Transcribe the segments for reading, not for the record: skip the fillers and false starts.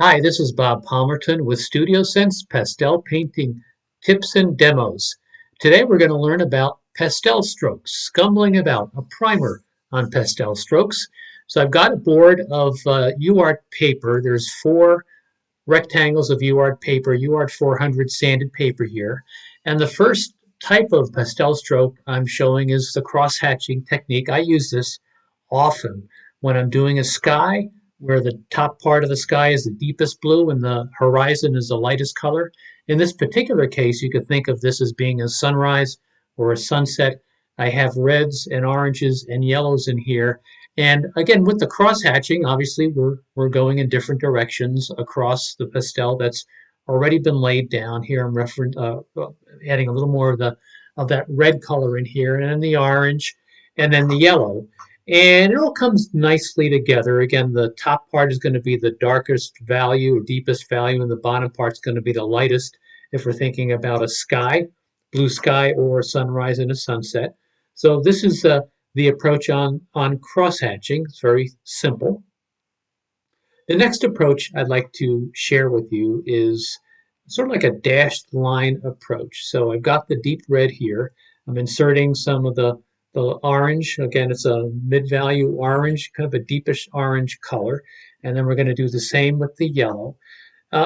Hi, this is Bob Palmerton with StudioSense Pastel Painting Tips and Demos. Today we're going to learn about pastel strokes, scumbling about, a primer on pastel strokes. So I've got a board of UART paper. There's four rectangles of UART paper, UART 400 sanded paper here. And the first type of pastel stroke I'm showing is the cross-hatching technique. I use this often when I'm doing a sky where the top part of the sky is the deepest blue and the horizon is the lightest color. In this particular case, you could think of this as being a sunrise or a sunset. I have reds and oranges and yellows in here, and again, with the cross hatching, obviously we're going in different directions across the pastel that's already been laid down. Here I'm adding a little more of that red color in here, and then the orange, and then the yellow. And it all comes nicely together. Again, the top part is going to be the darkest value or deepest value, and the bottom part is going to be the lightest if we're thinking about a sky, blue sky, or a sunrise and a sunset. So this is the approach on cross-hatching. It's very simple. The next approach I'd like to share with you is sort of like a dashed line approach. So I've got the deep red here. I'm inserting some of the orange. Again, it's a mid-value orange, kind of a deepish orange color. And then we're going to do the same with the yellow.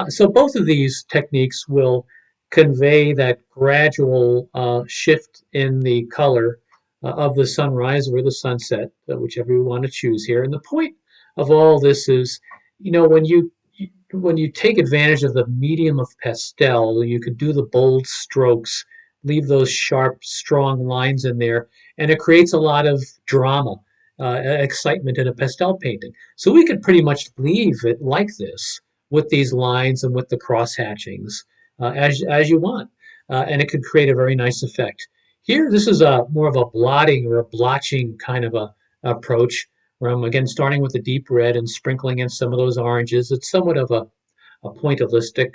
So both of these techniques will convey that gradual shift in the color of the sunrise or the sunset, whichever you want to choose here. And the point of all this is, when you take advantage of the medium of pastel, you could do the bold strokes, leave those sharp, strong lines in there, and it creates a lot of drama, excitement in a pastel painting. So we could pretty much leave it like this with these lines and with the cross hatchings as you want, and it could create a very nice effect. Here, this is a more of a blotting or a blotching kind of a approach, where I'm again starting with the deep red and sprinkling in some of those oranges. It's somewhat of a pointillistic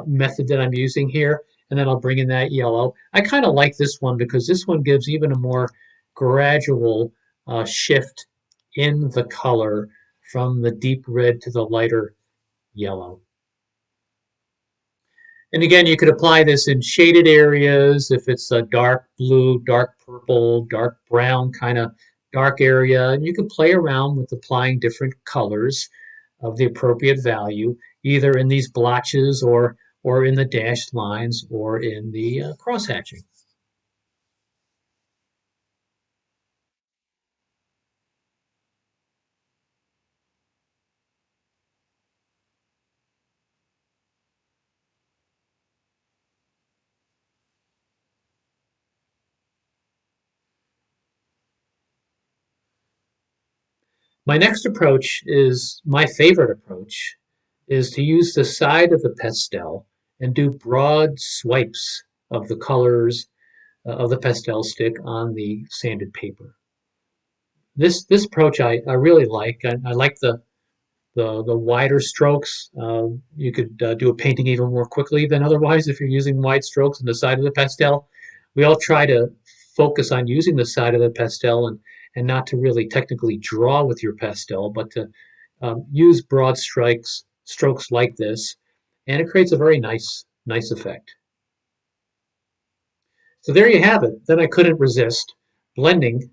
method that I'm using here, and then I'll bring in that yellow. I kind of like this one because this one gives even a more gradual shift in the color from the deep red to the lighter yellow. And again, you could apply this in shaded areas if it's a dark blue, dark purple, dark brown kind of dark area. And you can play around with applying different colors of the appropriate value, either in these blotches or in the dashed lines or in the cross hatching. My next approach is my favorite approach is to use the side of the pastel and do broad swipes of the colors of the pastel stick on the sanded paper. This approach I really like. I like the wider strokes. You could do a painting even more quickly than otherwise if you're using wide strokes on the side of the pastel. We all try to focus on using the side of the pastel and not to really technically draw with your pastel, but to use broad strokes like this, and it creates a very nice effect. So there you have it. Then I couldn't resist blending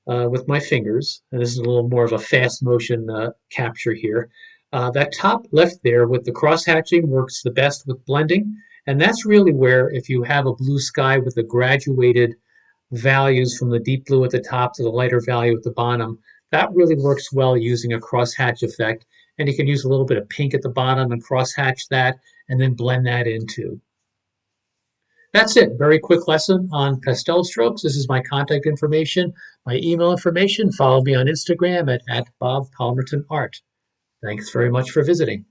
with my fingers, and this is a little more of a fast motion capture here. That top left there with the cross hatching works the best with blending, and that's really where if you have a blue sky with the graduated values from the deep blue at the top to the lighter value at the bottom, that really works well using a cross hatch effect, and you can use a little bit of pink at the bottom and cross hatch that and then blend that into. That's it. Very quick lesson on pastel strokes. This is my contact information, my email information. Follow me on Instagram at Bob Palmerton Art. Thanks very much for visiting.